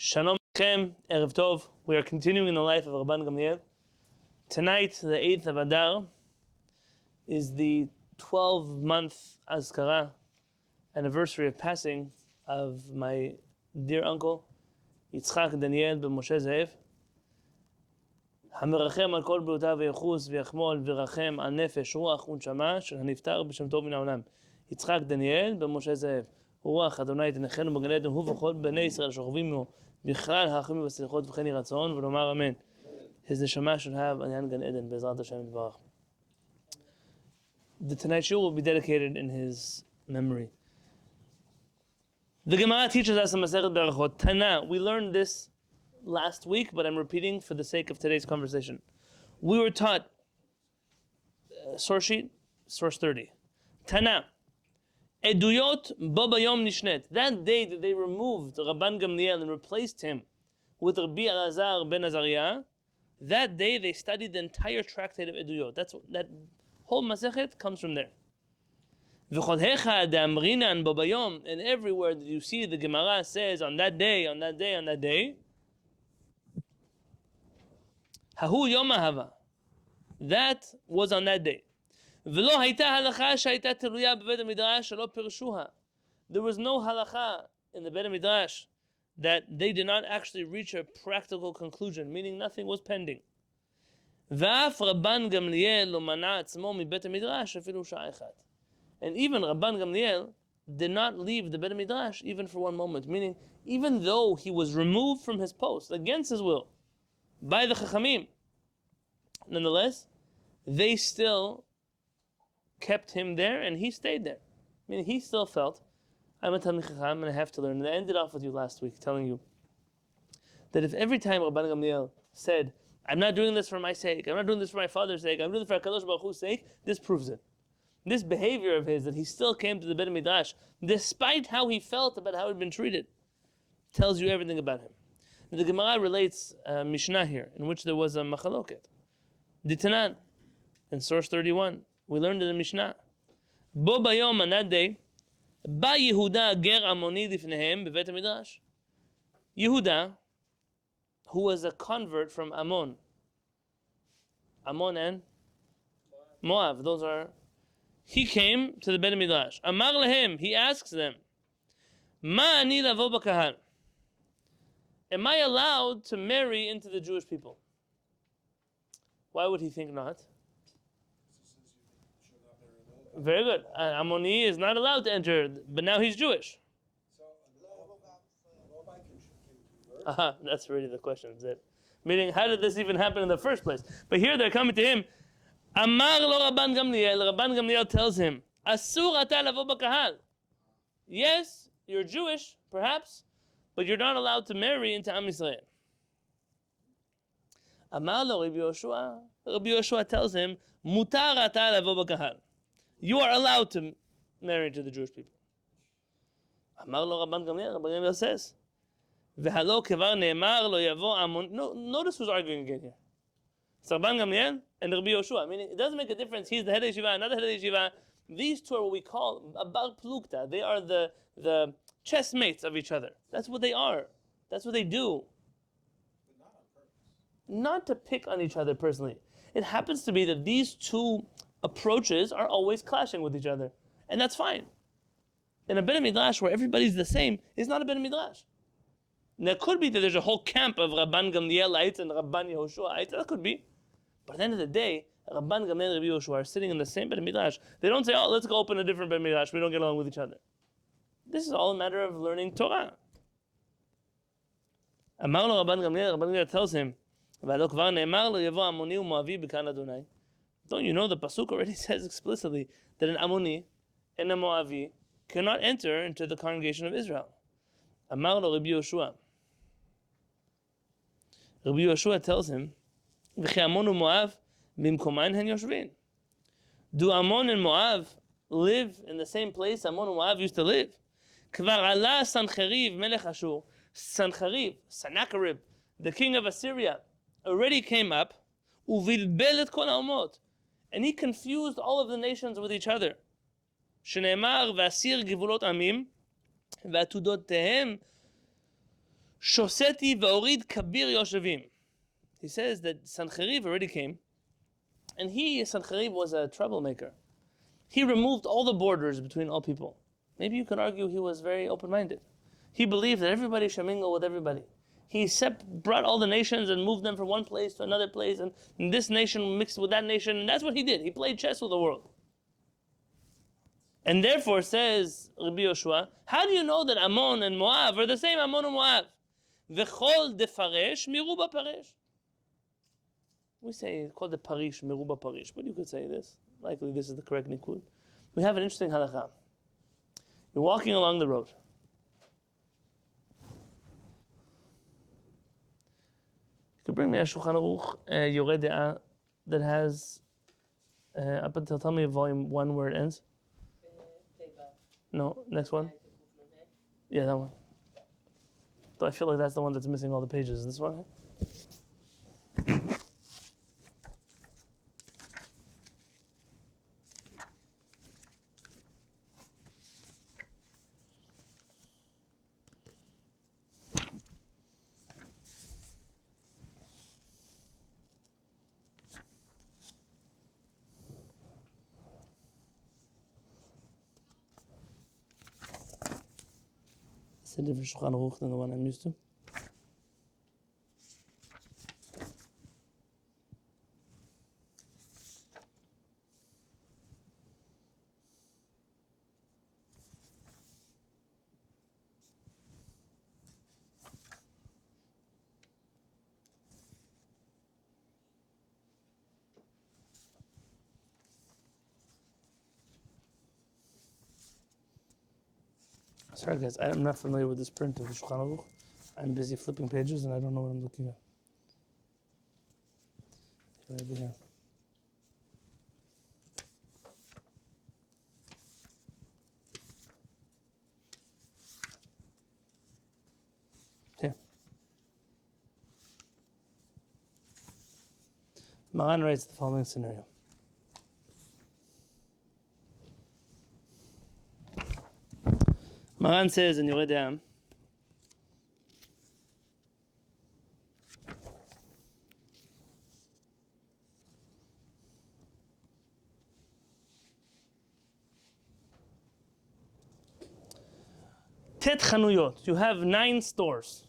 Shalom Lechem, Erev Tov. We are continuing the life of Rabban Gamliel. Tonight, the 8th of Adar, is the 12-month Azkara, anniversary of passing of my dear uncle, Yitzchak Daniel ben Moshe Ze'ev. המרחם על כל בריאותיו ויחוס ויחמול וירחם על נפש, רוח ונשמה של הנפטר בשם טוב מן העולם. יצחק דניאל בן משה זאב. רוח אדוני תנחנו בגן עדן הוא וכל בני ישראל שוכבים עמו בכלל החכמים והסליחות וכן יהי רצון ולומר אמן. His Neshamah should have עניין Gan Eden בעזרת השם יתברך. The tonight Shiur will be dedicated in his memory. The Gemara teaches us in Masechet Berachot, Tana. We learned this last week, but I'm repeating for the sake of today's conversation. We were taught, source sheet, source 30. Tana. Eduyot bo bayom nishnet. That day that they removed Rabban Gamliel and replaced him with Rabbi Elazar ben Azariah, that day they studied the entire tractate of Eduyot. That whole Masechet comes from there. And everywhere that you see the Gemara says on that day, on that day, on that day, Hahu Yom Ahava. That was on that day. There was no halacha in the Beit Midrash that they did not actually reach a practical conclusion, meaning nothing was pending. And even Rabban Gamliel did not leave the Beit Midrash even for one moment, meaning even though he was removed from his post against his will by the Chachamim, nonetheless, they still kept him there and he stayed there. Meaning he still felt, I'm a Talmid Chacham and I have to learn. And I ended off with you last week telling you that if every time Rabban Gamliel said, I'm not doing this for my sake, I'm not doing this for my father's sake, I'm doing this for HaKadosh Baruch Hu's sake, this proves it. This behavior of his, that he still came to the Beit Midrash, despite how he felt about how he'd been treated, tells you everything about him. The Gemara relates Mishnah here, in which there was a machaloket. Ditanan, in source 31, we learned in the Mishnah. Bo bayom, on that day, ba Yehuda ger amoni lifnehem bevet midrash. Yehuda, who was a convert from Ammon. Ammon and Moab, those are. He came to the Beit Midrash. Amar lehem, he asks them, Ma ani lavo b'kahal. Am I allowed to marry into the Jewish people? Why would he think not? Very good. Ammoni is not allowed to enter, but now he's Jewish. That's really the question. Meaning, how did this even happen in the first place? But here they're coming to him. Amar lo Rabban Gamliel. Rabban Gamliel tells him, Asur ata lavo b'kahal. Yes, you're Jewish, perhaps, but you're not allowed to marry into Am Yisrael. Amar lo Rabbi Yoshua. Rabbi Yoshua tells him, Mutar ata lavo b'kahal. You are allowed to marry to the Jewish people. Amar lo Rabban Gamliel. Rabban Gamliel says, V'halo kevar ne'emar lo yavo Ammon. No, notice who's arguing again here. It's Rabban Gamliel and Rabbi Yoshua. I mean, it doesn't make a difference. He's the head of yeshiva, another head of yeshiva. These two are what we call a bar plukta. They are the chess mates of each other. That's what they are. That's what they do. But not on purpose. Not to pick on each other personally. It happens to be that these two approaches are always clashing with each other. And that's fine. In a Beit Midrash where everybody's the same, is not a Beit Midrash. And there could be that there's a whole camp of Rabban Gamlielites and Rabban Yehoshuaites. That could be. But at the end of the day, Rabban Gamliel and Rabbi Yoshua are sitting in the same Beit Midrash. They don't say, oh, let's go open a different Beit Midrash. We don't get along with each other. This is all a matter of learning Torah. Amar lo Rabban Gamliel. Rabban Gamliel tells him, don't you know the Pasuk already says explicitly that an Ammoni and a Moavi cannot enter into the congregation of Israel. Amar lo Rabbi Yoshua. Rabbi Yoshua tells him, do Ammon and Moab live in the same place Ammon and Moab used to live? Sennacherib, the king of Assyria, already came up, and he confused all of the nations with each other. שנאמר, ואסיר גבולות עמים, ועתודותיהם Shoseti ve'orid kabir yoshevim. He says that Sancheriv already came, and Sancheriv was a troublemaker. He removed all the borders between all people. Maybe you could argue he was very open-minded. He believed that everybody should mingle with everybody. He brought all the nations and moved them from one place to another place, and this nation mixed with that nation, and that's what he did. He played chess with the world. And therefore, says Rabbi Yoshua, how do you know that Ammon and Moab are the same Ammon and Moab? V'chol defaresh miruba paresh. We say, called the parish, miruba parish, but you could say this. Likely this is the correct nikud. We have an interesting halakha. You're walking along the road. You could bring me a Shulchan Aruch Yoreh De'ah that has, up until, tell me volume 1 where it ends. No, next one. Yeah, that one. So I feel like that's the one that's missing all the pages. This one? It's a different Shulchan Aruch than the one I'm used to. Sorry guys, I'm not familiar with this print of the Shulchan Aruch. I'm busy flipping pages and I don't know what I'm looking at. Right here. Here. Maran writes the following scenario. Maran says in Yoreh De'ah, Tet chanuyot, you have 9 stores.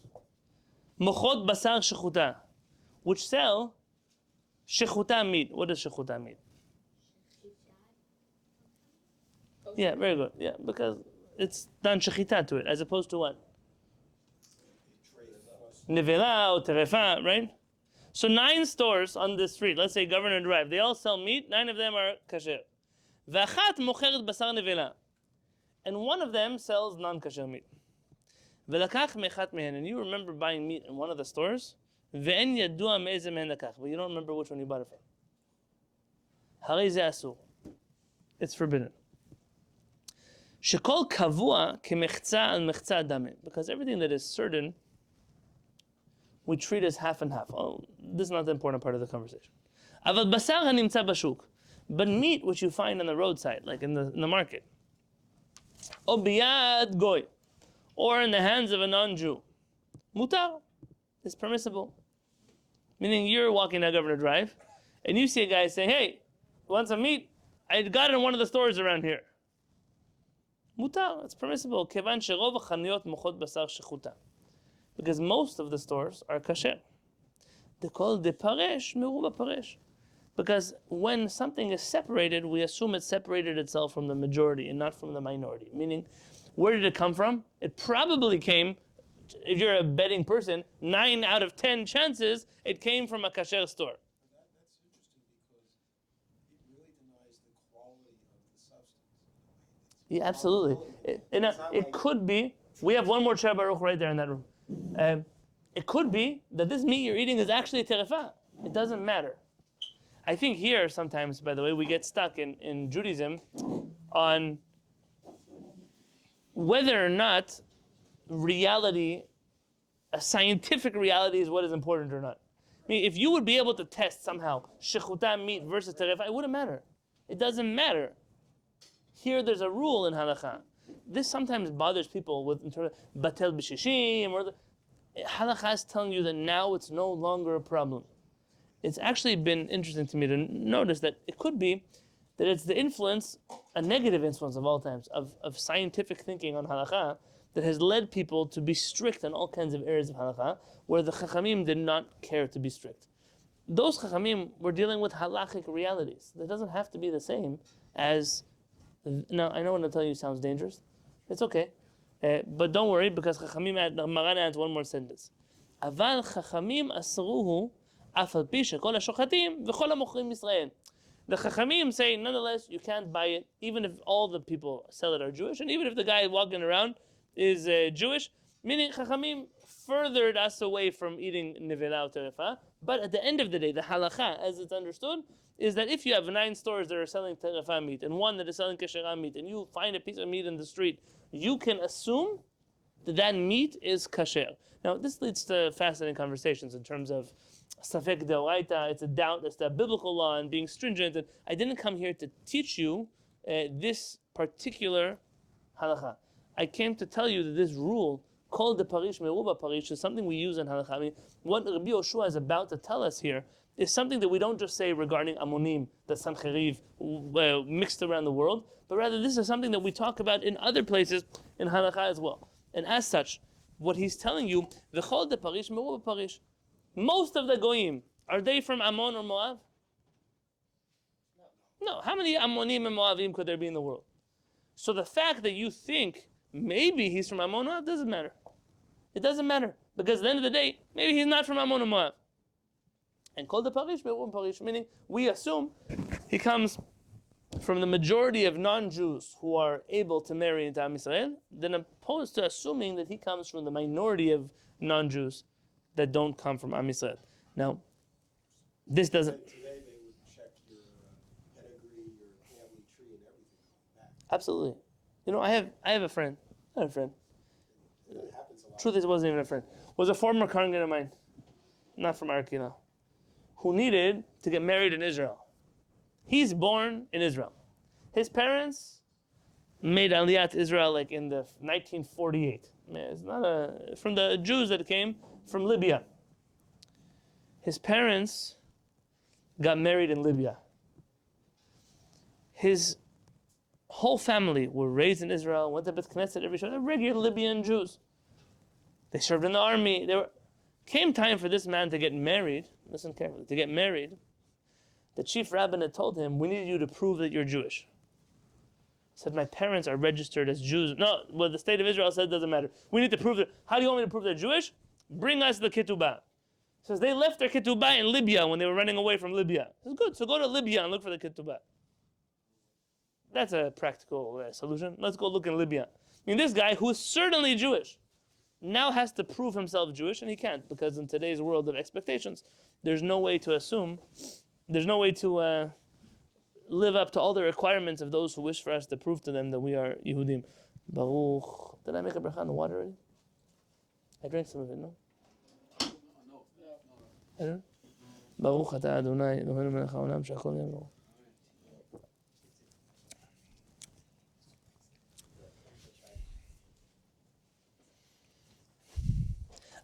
Mochot basar shechuta, which sell shechuta meat. What is shechuta meat? Yeah, very good. Yeah, because it's done shechita to it, as opposed to what? Nevela or terefa, right? So 9 stores on the street, let's say Governor Drive, they all sell meat, 9 of them are kasher. V'achat mocheret basar nevela. And one of them sells non-kasher meat. V'lakach mechat mehen, and you remember buying meat in one of the stores, ve'en yadua me'eze mehen lakach, but you don't remember which one you bought it from. Harei ze asur. It's forbidden. Shekol kavua kemechza al mechza dameh, because everything that is certain, we treat as half and half. Oh, this is not the important part of the conversation. Avad basar hanimtza bashuk, but meat which you find on the roadside, like in the market, or biyad goy, or in the hands of a non-Jew, mutar, is permissible. Meaning you're walking down Governor Drive, and you see a guy saying, "Hey, you want some meat? I got it in one of the stores around here." Mutar, it's permissible. Kevan sherov chaniyot mochot basar shechuta, because most of the stores are kasher. They call de paresh meruba paresh, because when something is separated, we assume it separated itself from the majority and not from the minority. Meaning, where did it come from? It probably came, if you're a betting person, 9 out of 10 chances it came from a kasher store. That's interesting because it really denies the quality of the substance. Yeah, absolutely. It could be, we have one more Shar Baruch right there in that room. It could be that this meat you're eating is actually a terefa. It doesn't matter. I think here sometimes, by the way, we get stuck in Judaism on whether or not reality, a scientific reality, is what is important or not. I mean, if you would be able to test somehow shechuta meat versus terefa, it wouldn't matter. It doesn't matter. Here there's a rule in halakha. This sometimes bothers people with batel b'shishim, or halakha is telling you that now it's no longer a problem. It's actually been interesting to me to notice that it could be that it's the influence, a negative influence of all times, of scientific thinking on halakha that has led people to be strict in all kinds of areas of halakha where the Chachamim did not care to be strict. Those Chachamim were dealing with halachic realities. That doesn't have to be the same as, now I know what I'm telling you sounds dangerous. It's okay. But don't worry, because Chachamim, Maran adds one more sentence. Aval Chachamim asruhu af al pi shekol hashochatim v'chol hamochrim Yisrael. The Chachamim say, nonetheless, you can't buy it, even if all the people sell it are Jewish, and even if the guy walking around is Jewish, meaning Chachamim furthered us away from eating nevela or terefa. But at the end of the day, the halakha, as it's understood, is that if you have 9 stores that are selling terefa meat and 1 that is selling kesherah meat, and you find a piece of meat in the street, you can assume that that meat is kasher. Now, this leads to fascinating conversations in terms of safek deoraita. It's a doubt as to biblical law and being stringent. And I didn't come here to teach you this particular halakha. I came to tell you that this rule, called the parish meruba parish, is something we use in halakha. I mean, what Rabbi Yoshua is about to tell us here is something that we don't just say regarding Amonim, the Sancheriv, mixed around the world, but rather this is something that we talk about in other places in halakha as well. And as such, what he's telling you, v'chol de parish meruba parish, most of the goyim, are they from Ammon or Moab? No. How many Ammonim and Moabim could there be in the world? So the fact that you think maybe he's from Ammon or Moab doesn't matter. It doesn't matter, because at the end of the day, maybe he's not from Ammon or Moab. And called the parish meruba parish, meaning we assume he comes from the majority of non-Jews who are able to marry into Am Yisrael, then opposed to assuming that he comes from the minority of non-Jews that don't come from Am Yisrael. Now, this doesn't... Today they would check your pedigree, your family tree, and everything back. Absolutely. You know, I have a friend. Not a friend. That happens a lot. Truth is, it wasn't even a friend. Was a former Kohen of mine, not from our Kehillat, who needed to get married in Israel. He's born in Israel. His parents made Aliyah to Israel like in the 1948. It's not from the Jews that came from Libya. His parents got married in Libya. His whole family were raised in Israel, went to Beth Knesset every Shabbat. They're regular Libyan Jews. They served in the army. Came time for this man to get married. Listen carefully. To get married, the chief rabbin had told him, we need you to prove that you're Jewish. He said, my parents are registered as Jews. No, what the state of Israel said doesn't matter. We need to prove that. How do you want me to prove they're Jewish? Bring us the ketubah. He says, they left their ketubah in Libya when they were running away from Libya. He says, good, so go to Libya and look for the ketubah. That's a practical solution. Let's go look in Libya. I mean, this guy, who is certainly Jewish, now has to prove himself Jewish, and he can't, because in today's world of expectations, there's no way to assume, there's no way to live up to all the requirements of those who wish for us to prove to them that we are Yehudim. Baruch. Did I make a bracha on the water already? I drank some of it, no? No. I don't know. Baruch atah Adonai, Eloheinu melech haolam, she'akol nהיה b'doro.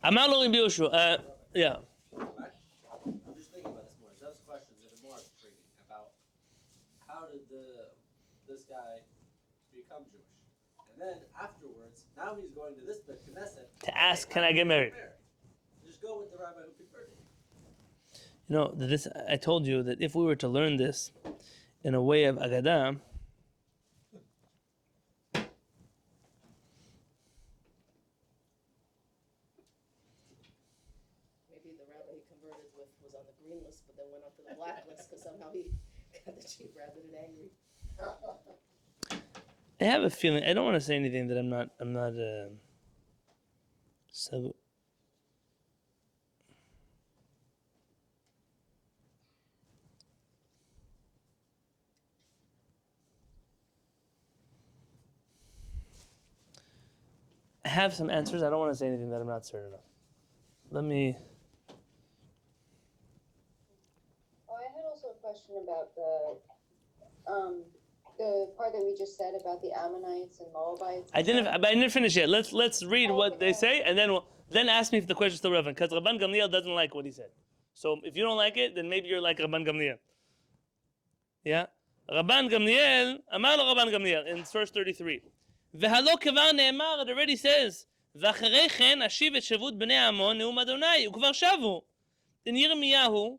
Amar lo Rabbi Yoshua. Yeah. I'm just thinking about this more. Those questions that are more intriguing about how did this guy become Jewish, and then afterwards, now he's going to this Beit Knesset To ask, can I get married? Just go with the rabbi who converted. You know, this. I told you that if we were to learn this in a way of Agadah, was on the green list, but then went up to the black list because somehow he got the chief rabbit angry. I have a feeling. I don't want to say anything that I'm not. So. I have some answers. I don't want to say anything that I'm not certain of. Let me. I had also a question about the part that we just said about the Ammonites and Moabites. I didn't finish yet. Let's read what they say, and then then ask me if the question is still relevant, because Rabban Gamliel doesn't like what he said. So if you don't like it, then maybe you're like Rabban Gamliel. Yeah? Rabban Gamliel, Amar lo Rabban Gamliel, in verse 33. V'halo kevar ne'emar, it already says, V'acharei chen ashiv et shavut b'nei Amon ne'um Adonai, u'kvar shavu. In Yirmiyahu,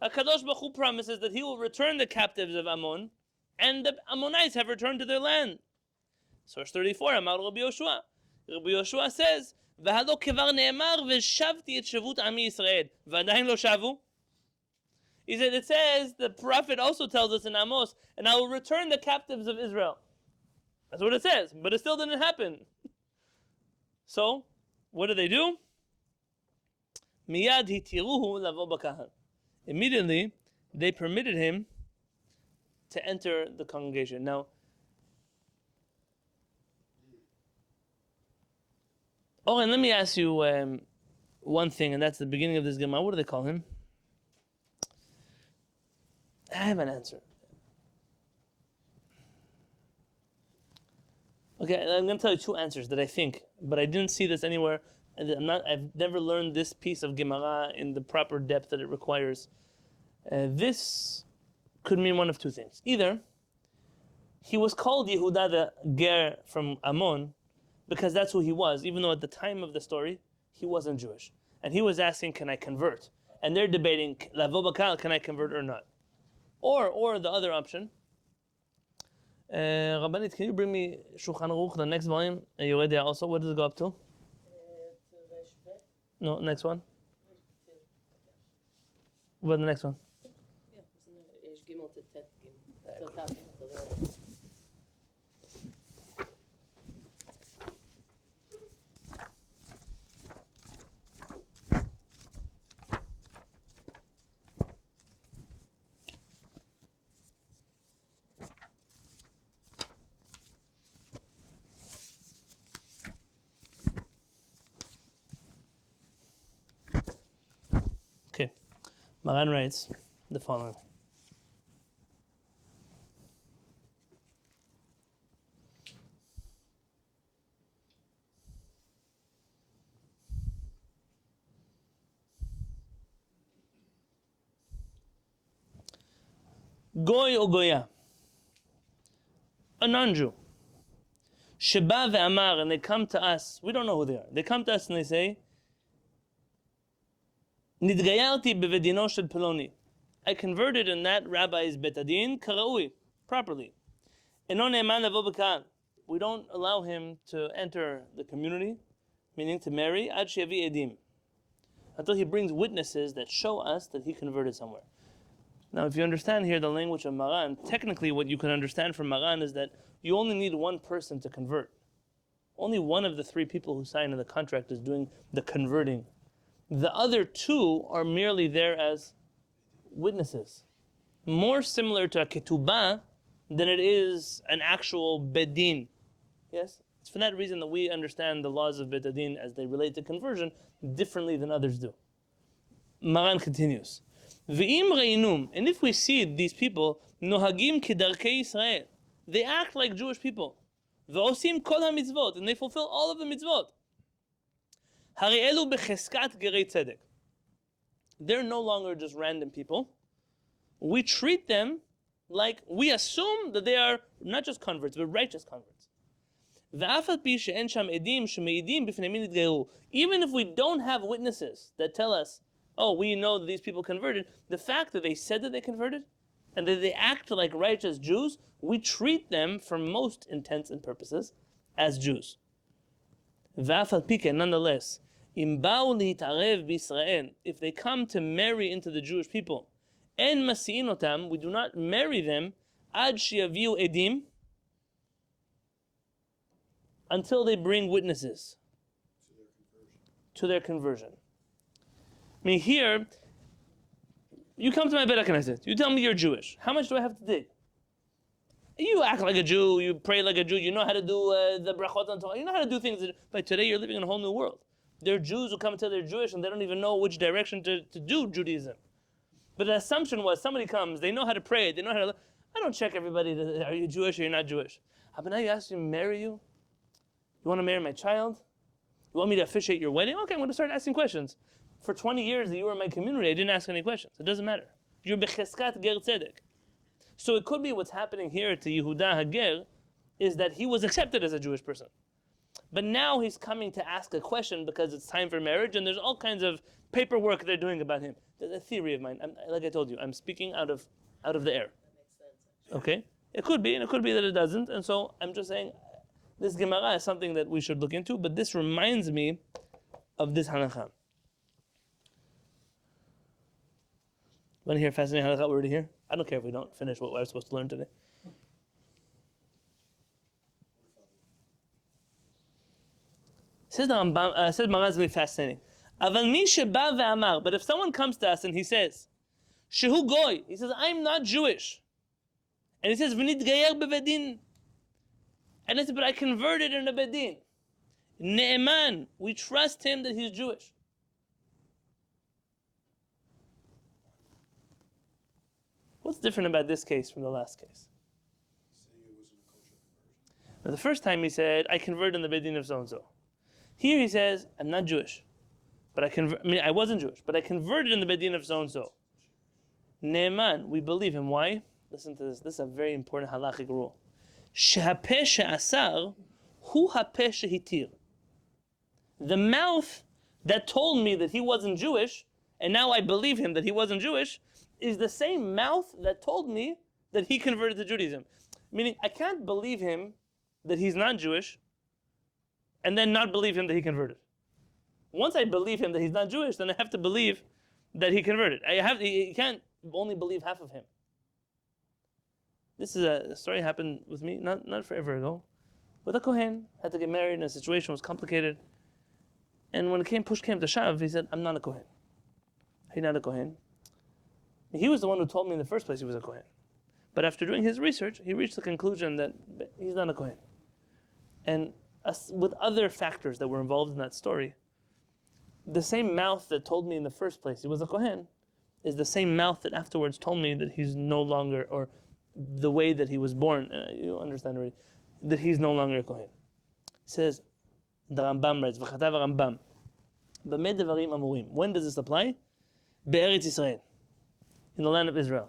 HaKadosh Baruch Hu promises that he will return the captives of Ammon, and the Ammonites have returned to their land. Source 34, Amar Rabbi Yoshua. Rabbi Yoshua says, "V'halo kevar ne'emar v'shavti et shavut ami Yisrael, v'adayin lo shavu." He said, it says, the prophet also tells us in Amos, and I will return the captives of Israel. That's what it says, but it still didn't happen. So, what do? Miyad hitiruhu lavo b'kahal. Immediately, they permitted him to enter the congregation. Now, and let me ask you one thing, and that's the beginning of this Gemara. What do they call him? I have an answer. Okay, I'm going to tell you two answers that I think, but I didn't see this anywhere. I've never learned this piece of Gemara in the proper depth that it requires. This could mean one of two things. Either he was called Yehuda the Ger from Ammon because that's who he was, even though at the time of the story he wasn't Jewish. And he was asking, can I convert? And they're debating, Lavo Bakal, can I convert or not? Or the other option, Rabbanit, can you bring me Shulchan Aruch, the next volume? Are you ready also? What does it go up to? No, next one. What about the next one? Okay, Maran writes the following. Goy or Goya, a non-Jew, Sheba ve'amar, and they come to us, we don't know who they are, they come to us and they say, Nidgayarti bevedino shel Peloni. I converted in that rabbi's betadin karaui, properly. Eno ne'eman lavo b'kal. We don't allow him to enter the community, meaning to marry, ad sheyavi edim, until he brings witnesses that show us that he converted somewhere. Now, if you understand here the language of Maran, technically what you can understand from Maran is that you only need one person to convert. Only one of the three people who signed in the contract is doing the converting. The other two are merely there as witnesses. More similar to a ketubah than it is an actual bedin. Yes? It's for that reason that we understand the laws of betadin as they relate to conversion differently than others do. Maran continues. V'im reinum, and if we see these people, nohagim kedarkei Yisrael, they act like Jewish people. V'osim kol ha-mitzvot, and they fulfill all of the mitzvot. Hari elu becheskat gerei tzedek. They're no longer just random people. We treat them like, we assume that they are not just converts, but righteous converts. V'af al pi she'en sham edim she'meidim b'fnei min nitgeiru. Even if we don't have witnesses that tell us, oh, we know that these people converted, the fact that they said that they converted and that they act like righteous Jews, we treat them, for most intents and purposes, as Jews. V'af al pi ken, nonetheless, im ba'u li'itarev b'Yisrael, if they come to marry into the Jewish people, en masi'in otam, we do not marry them, ad sheyaviu edim, until they bring witnesses to their conversion. I mean, here, you come to my Beit HaKnesset, you tell me you're Jewish. How much do I have to dig? You act like a Jew, you pray like a Jew, you know how to do the brachot on Torah, you know how to do things, but today you're living in a whole new world. There are Jews who come and tell they're Jewish and they don't even know which direction to do Judaism. But the assumption was, somebody comes, they know how to pray, they know how to... I don't check everybody, are you Jewish or you're not Jewish? But now you ask me to marry you? You want to marry my child? You want me to officiate your wedding? Okay, I'm going to start asking questions. For 20 years that you were in my community, I didn't ask any questions. It doesn't matter. You're becheskat ger tzedek. So it could be what's happening here to Yehuda Hager is that he was accepted as a Jewish person. But now he's coming to ask a question because it's time for marriage, and there's all kinds of paperwork they're doing about him. There's a theory of mine. Like I told you, I'm speaking out of the air. That makes sense, actually. Okay? It could be, and it could be that it doesn't. And so I'm just saying, this Gemara is something that we should look into, but this reminds me of this halakha. Want to hear a fascinating halakha already here? I don't care if we don't finish what we're supposed to learn today. Says the Rambam, says Maran is really fascinating. Aval mi sheba ve'amar, but if someone comes to us and he says, Shehu goy, he says, I'm not Jewish. And he says, v'nitgayer bevedin. And I said, but I converted in a bedin. Ne'eman, we trust him that he's Jewish. What's different about this case from the last case? Say it wasn't a kosher conversion. Now, the first time he said, I converted in the bedin of so-and-so. Here he says, I'm not Jewish. But I wasn't Jewish, but I converted in the bedin of so-and-so. Ne'eman, we believe him. Why? Listen to this. This is a very important halachic rule. Shehapeh she'asar hu hapeh shehitir. The mouth that told me that he wasn't Jewish, and now I believe him that he wasn't Jewish, is the same mouth that told me that he converted to Judaism. Meaning, I can't believe him that he's not Jewish, and then not believe him that he converted. Once I believe him that he's not Jewish, then I have to believe that he converted. You can't only believe half of him. This is a story happened with me not forever ago. With a Kohen, had to get married, and the situation was complicated. And when push came to shove, he said, I'm not a Kohen. He's not a Kohen. He was the one who told me in the first place he was a Kohen. But after doing his research, he reached the conclusion that he's not a Kohen. And with other factors that were involved in that story, the same mouth that told me in the first place he was a Kohen is the same mouth that afterwards told me that he's no longer, or the way that he was born, you understand already, that he's no longer a Kohen. It says, the Rambam writes, V'chatav Rambam, B'mei devarim amurim. When does this apply? Be'eretz Yisrael, in the land of Israel.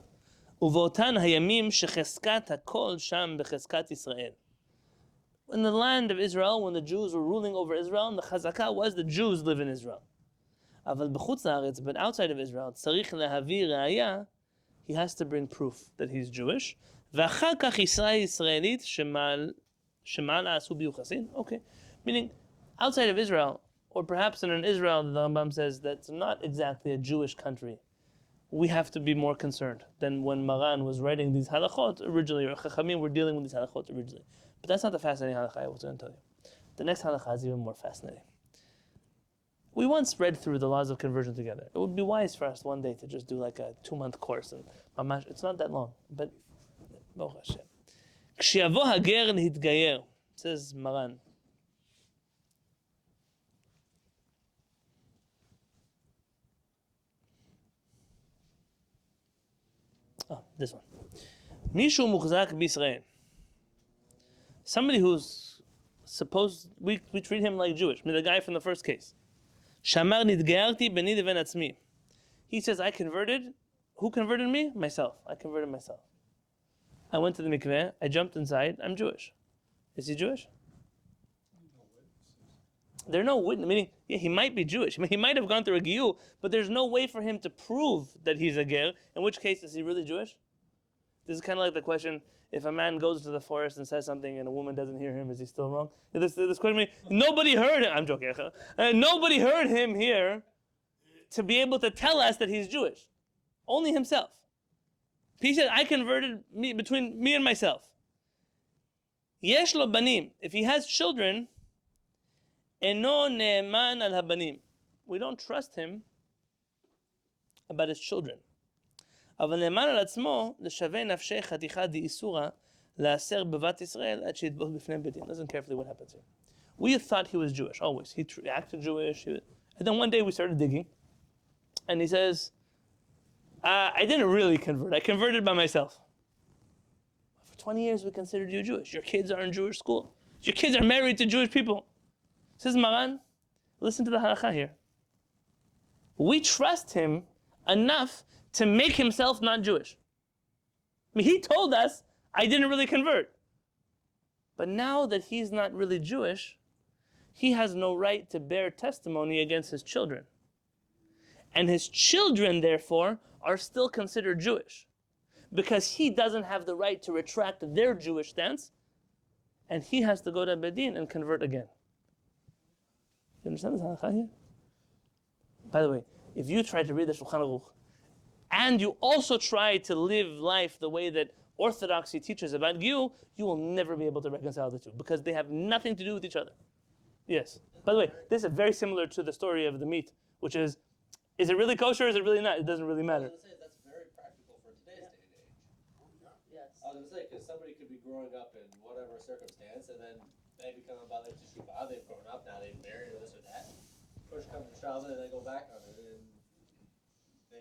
Uvotan hayamim shecheskat hakol sham becheskat Yisrael. In the land of Israel, when the Jews were ruling over Israel, and the chazakah was the Jews live in Israel. Aval b'chutz la'aretz, but outside of Israel, tzarich lehavi ra'aya, he has to bring proof that he's Jewish. V'achar kach Yisrael Yisraelit shemal asu biyuchasin. Okay, meaning outside of Israel, or perhaps in an Israel, the Rambam says that's not exactly a Jewish country. We have to be more concerned than when Maran was writing these halachot originally, or Chachamim were dealing with these halachot originally. But that's not the fascinating halakha I was going to tell you. The next halakha is even more fascinating. We once read through the laws of conversion together. It would be wise for us one day to just do like a 2-month course. And it's not that long, but Baruch Hashem. Kshiavo hager nihitgayer, says Maran. Oh, this one. Mishu muchzak b'Yisrael. Somebody who's supposed, we treat him like Jewish. I mean, the guy from the first case. Shamar nidgayarti beni leven atzmi. He says, I converted. Who converted me? Myself. I converted myself. I went to the mikveh. I jumped inside. I'm Jewish. Is he Jewish? There are no witnesses. Meaning, yeah, he might be Jewish. I mean, he might have gone through a Giyur, but there's no way for him to prove that he's a ger. In which case, is he really Jewish? This is kind of like the question, if a man goes to the forest and says something and a woman doesn't hear him, is he still wrong? This question, nobody heard him. I'm joking. Nobody heard him here to be able to tell us that he's Jewish. Only himself. He said, I converted between me and myself. Yesh lo banim. If he has children, eno ne'eman al habanim. We don't trust him about his children. אבל נאמן על עצמו לשווה נפשי חתיכה דאיסורה לאסר בבת ישראל עד שיתבוא בפני בית דין. Listen carefully what happens here. We thought he was Jewish, always. He acted Jewish. And then one day we started digging. And he says, I didn't really convert. I converted by myself. For 20 years we considered you Jewish. Your kids are in Jewish school. Your kids are married to Jewish people. Says Maran, Listen to the halakha here. We trust him enough to make himself not Jewish. I mean, he told us, I didn't really convert. But now that he's not really Jewish, he has no right to bear testimony against his children. And his children, therefore, are still considered Jewish. Because he doesn't have the right to retract their Jewish stance, and he has to go to Bedin and convert again. You understand this halakha here? By the way, if you try to read the Shulchan Aruch, and you also try to live life the way that Orthodoxy teaches about Giyur, you will never be able to reconcile the two, because they have nothing to do with each other. Yes. By the way, this is very similar to the story of the meat, which is it really kosher or is it really not? It doesn't really matter. I was going to say, that's very practical for today's day and age. Yes. I was going to say, because somebody could be growing up in whatever circumstance, and then they become a Baalei Teshuvah, they've grown up, now they've married or this or that. Push comes to shove, and they go back on it, and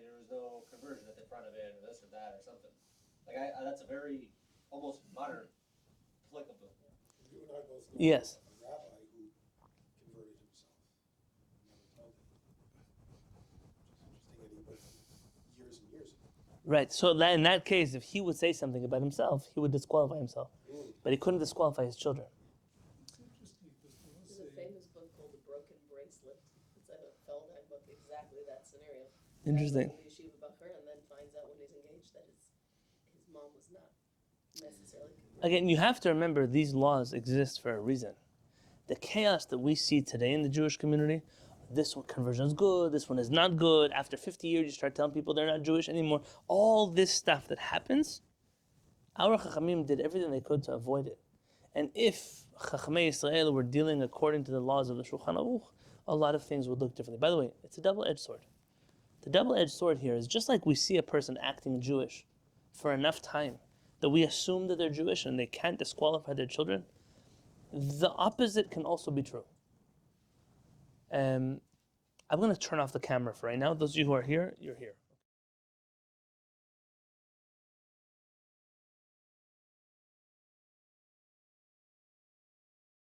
there was no conversion at the front of it, or this or that, or something. Like, that's a very, almost modern, applicable. You and I both know Yes. a rabbi who converted himself. Never told him. Which is interesting that he went years and years ago. Right. So that in that case, if he would say something about himself, he would disqualify himself. But he couldn't disqualify his children. It's interesting because the There's a famous book called The Broken Bracelet. It's a Feldheim book, exactly that scenario. Interesting. He's a yeshiva bacher and then finds out when he's engaged that his mom was not necessarily converted. Again, you have to remember these laws exist for a reason. The chaos that we see today in the Jewish community, this one conversion is good, this one is not good. After 50 years, you start telling people they're not Jewish anymore. All this stuff that happens, our Chachamim did everything they could to avoid it. And if Chachamei Israel were dealing according to the laws of the Shulchan Aruch, a lot of things would look differently. By the way, it's a double-edged sword. The double-edged sword here is just like we see a person acting Jewish for enough time that we assume that they're Jewish and they can't disqualify their children, the opposite can also be true. I'm going to turn off the camera for right now. Those of you who are here, you're here.